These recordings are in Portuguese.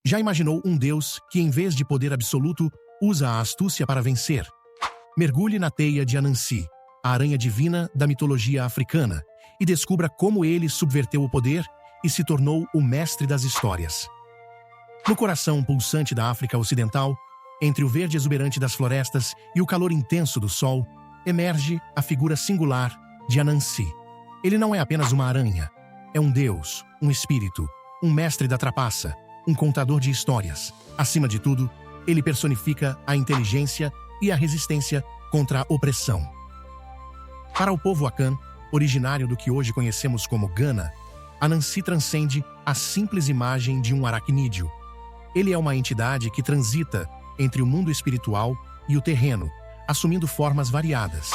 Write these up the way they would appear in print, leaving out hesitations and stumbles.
Já imaginou um Deus que, em vez de poder absoluto, usa a astúcia para vencer? Mergulhe na teia de Anansi, a aranha divina da mitologia africana, e descubra como ele subverteu o poder e se tornou o mestre das histórias. No coração pulsante da África Ocidental, entre o verde exuberante das florestas e o calor intenso do sol, emerge a figura singular de Anansi. Ele não é apenas uma aranha, é um deus, um espírito, um mestre da trapaça, um contador de histórias. Acima de tudo, ele personifica a inteligência e a resistência contra a opressão. Para o povo Akan, originário do que hoje conhecemos como Gana, Anansi transcende a simples imagem de um aracnídeo. Ele é uma entidade que transita entre o mundo espiritual e o terreno, assumindo formas variadas.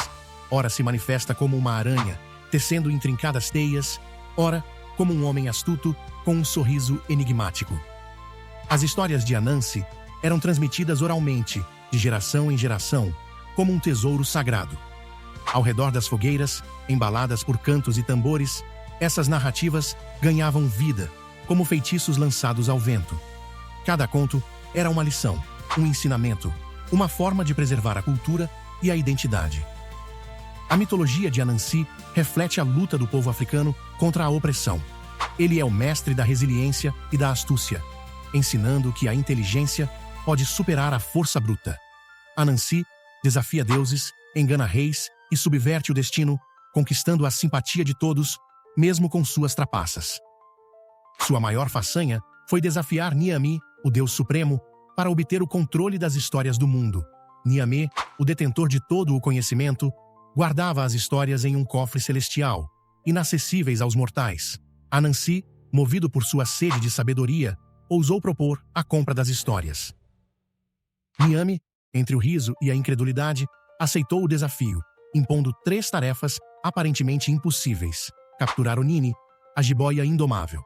Ora se manifesta como uma aranha, tecendo intrincadas teias, ora como um homem astuto com um sorriso enigmático. As histórias de Anansi eram transmitidas oralmente, de geração em geração, como um tesouro sagrado. Ao redor das fogueiras, embaladas por cantos e tambores, essas narrativas ganhavam vida, como feitiços lançados ao vento. Cada conto era uma lição, um ensinamento, uma forma de preservar a cultura e a identidade. A mitologia de Anansi reflete a luta do povo africano contra a opressão. Ele é o mestre da resiliência e da astúcia, ensinando que a inteligência pode superar a força bruta. Anansi desafia deuses, engana reis e subverte o destino, conquistando a simpatia de todos, mesmo com suas trapaças. Sua maior façanha foi desafiar Niami, o Deus Supremo, para obter o controle das histórias do mundo. Niamey, o detentor de todo o conhecimento, guardava as histórias em um cofre celestial, inacessíveis aos mortais. Anansi, movido por sua sede de sabedoria, ousou propor a compra das histórias. Niamey, entre o riso e a incredulidade, aceitou o desafio, impondo 3 tarefas aparentemente impossíveis: capturar o Nini, a jiboia indomável,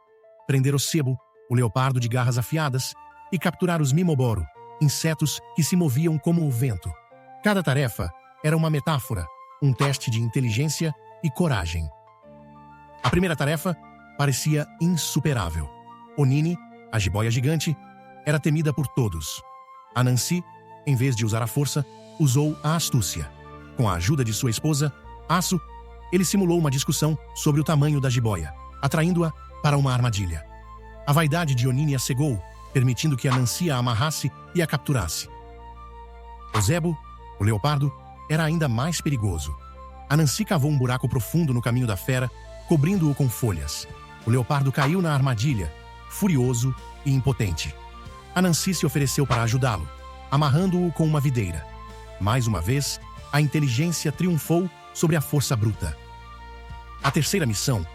prender o sebo, o leopardo de garras afiadas, e capturar os Mimoboro, insetos que se moviam como o vento. Cada tarefa era uma metáfora, um teste de inteligência e coragem. A primeira tarefa parecia insuperável. O Nini, a jiboia gigante, era temida por todos. Anansi, em vez de usar a força, usou a astúcia. Com a ajuda de sua esposa, Asu, ele simulou uma discussão sobre o tamanho da jiboia, atraindo-a para uma armadilha. A vaidade de Onini a cegou, permitindo que Anansi a amarrasse e a capturasse. O zebo, o leopardo, era ainda mais perigoso. Anansi cavou um buraco profundo no caminho da fera, cobrindo-o com folhas. O leopardo caiu na armadilha, furioso e impotente. Anansi se ofereceu para ajudá-lo, amarrando-o com uma videira. Mais uma vez, a inteligência triunfou sobre a força bruta. A terceira missão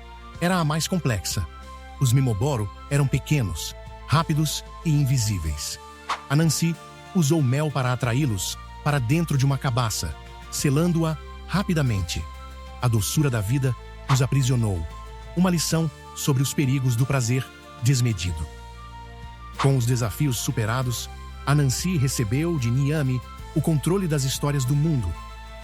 era a mais complexa. Os Mimoboro eram pequenos, rápidos e invisíveis. Anansi usou mel para atraí-los para dentro de uma cabaça, selando-a rapidamente. A doçura da vida os aprisionou. Uma lição sobre os perigos do prazer desmedido. Com os desafios superados, Anansi recebeu de Niamey o controle das histórias do mundo.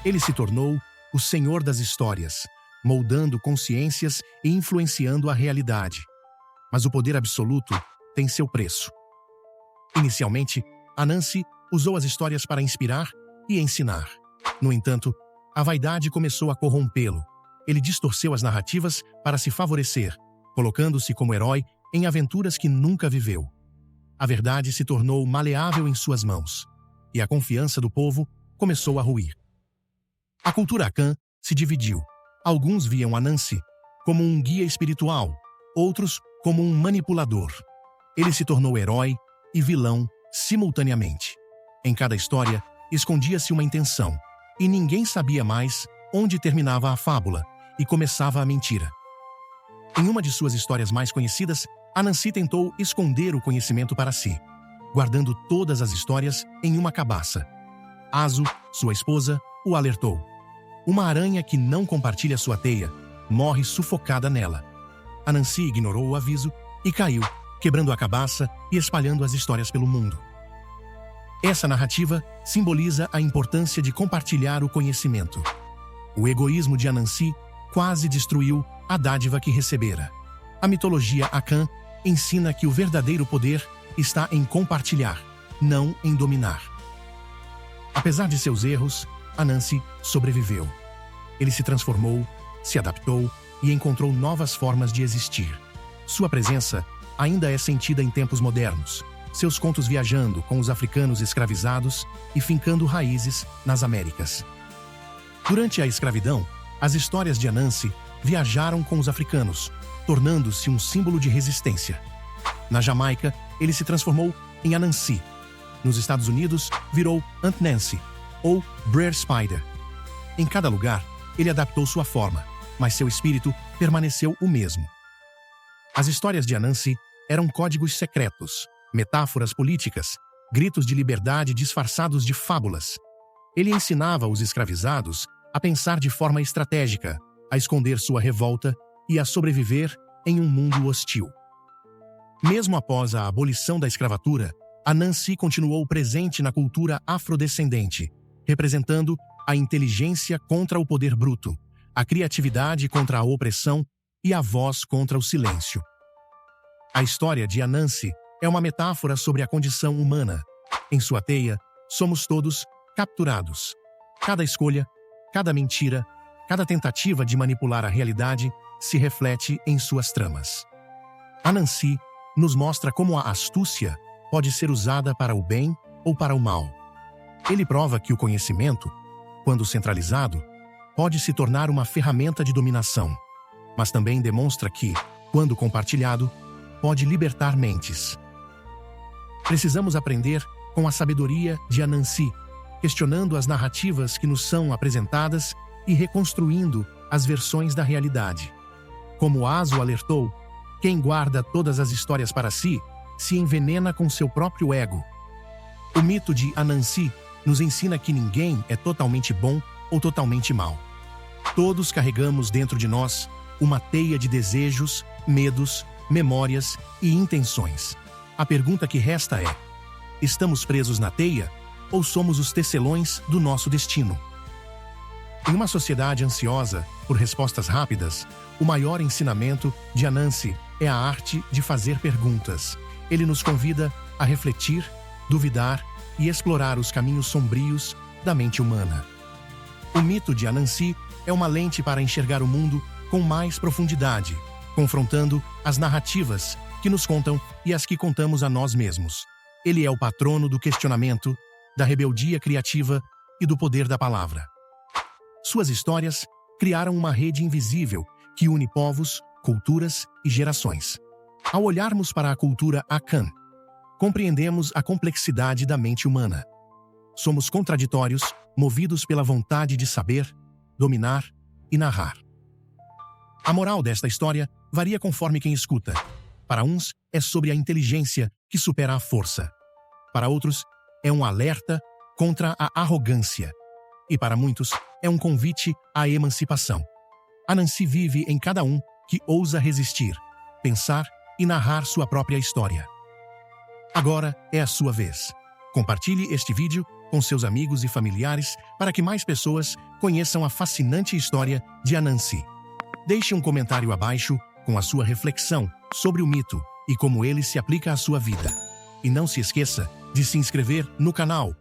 Ele se tornou o senhor das histórias, moldando consciências e influenciando a realidade. Mas o poder absoluto tem seu preço. Inicialmente, Anansi usou as histórias para inspirar e ensinar. No entanto, a vaidade começou a corrompê-lo. Ele distorceu as narrativas para se favorecer, colocando-se como herói em aventuras que nunca viveu. A verdade se tornou maleável em suas mãos, e a confiança do povo começou a ruir. A cultura Akan se dividiu. Alguns viam Anansi como um guia espiritual, outros como um manipulador. Ele se tornou herói e vilão simultaneamente. Em cada história, escondia-se uma intenção, e ninguém sabia mais onde terminava a fábula e começava a mentira. Em uma de suas histórias mais conhecidas, Anansi tentou esconder o conhecimento para si, guardando todas as histórias em uma cabaça. Asu, sua esposa, o alertou. Uma aranha que não compartilha sua teia morre sufocada nela. Anansi ignorou o aviso e caiu, quebrando a cabaça e espalhando as histórias pelo mundo. Essa narrativa simboliza a importância de compartilhar o conhecimento. O egoísmo de Anansi quase destruiu a dádiva que recebera. A mitologia Akan ensina que o verdadeiro poder está em compartilhar, não em dominar. Apesar de seus erros, Anansi sobreviveu. Ele se transformou, se adaptou e encontrou novas formas de existir. Sua presença ainda é sentida em tempos modernos, seus contos viajando com os africanos escravizados e fincando raízes nas Américas. Durante a escravidão, as histórias de Anansi viajaram com os africanos, tornando-se um símbolo de resistência. Na Jamaica, ele se transformou em Anansi. Nos Estados Unidos, virou Aunt Nancy, ou Brer Spider. Em cada lugar, ele adaptou sua forma, mas seu espírito permaneceu o mesmo. As histórias de Anansi eram códigos secretos, metáforas políticas, gritos de liberdade disfarçados de fábulas. Ele ensinava os escravizados a pensar de forma estratégica, a esconder sua revolta e a sobreviver em um mundo hostil. Mesmo após a abolição da escravatura, Anansi continuou presente na cultura afrodescendente, representando a inteligência contra o poder bruto, a criatividade contra a opressão e a voz contra o silêncio. A história de Anansi é uma metáfora sobre a condição humana. Em sua teia, somos todos capturados. Cada escolha, cada mentira, cada tentativa de manipular a realidade se reflete em suas tramas. Anansi nos mostra como a astúcia pode ser usada para o bem ou para o mal. Ele prova que o conhecimento, quando centralizado, pode se tornar uma ferramenta de dominação, mas também demonstra que, quando compartilhado, pode libertar mentes. Precisamos aprender com a sabedoria de Anansi, questionando as narrativas que nos são apresentadas e reconstruindo as versões da realidade. Como Aso alertou, quem guarda todas as histórias para si, se envenena com seu próprio ego. O mito de Anansi nos ensina que ninguém é totalmente bom ou totalmente mau. Todos carregamos dentro de nós uma teia de desejos, medos, memórias e intenções. A pergunta que resta é: estamos presos na teia ou somos os tecelões do nosso destino? Em uma sociedade ansiosa por respostas rápidas, o maior ensinamento de Anansi é a arte de fazer perguntas. Ele nos convida a refletir, duvidar e explorar os caminhos sombrios da mente humana. O mito de Anansi é uma lente para enxergar o mundo com mais profundidade, confrontando as narrativas que nos contam e as que contamos a nós mesmos. Ele é o patrono do questionamento, da rebeldia criativa e do poder da palavra. Suas histórias criaram uma rede invisível que une povos, culturas e gerações. Ao olharmos para a cultura Akan, compreendemos a complexidade da mente humana. Somos contraditórios, movidos pela vontade de saber, dominar e narrar. A moral desta história varia conforme quem escuta. Para uns, é sobre a inteligência que supera a força. Para outros, é um alerta contra a arrogância. E para muitos, é um convite à emancipação. Anansi vive em cada um que ousa resistir, pensar e narrar sua própria história. Agora é a sua vez. Compartilhe este vídeo com seus amigos e familiares para que mais pessoas conheçam a fascinante história de Anansi. Deixe um comentário abaixo com a sua reflexão sobre o mito e como ele se aplica à sua vida. E não se esqueça de se inscrever no canal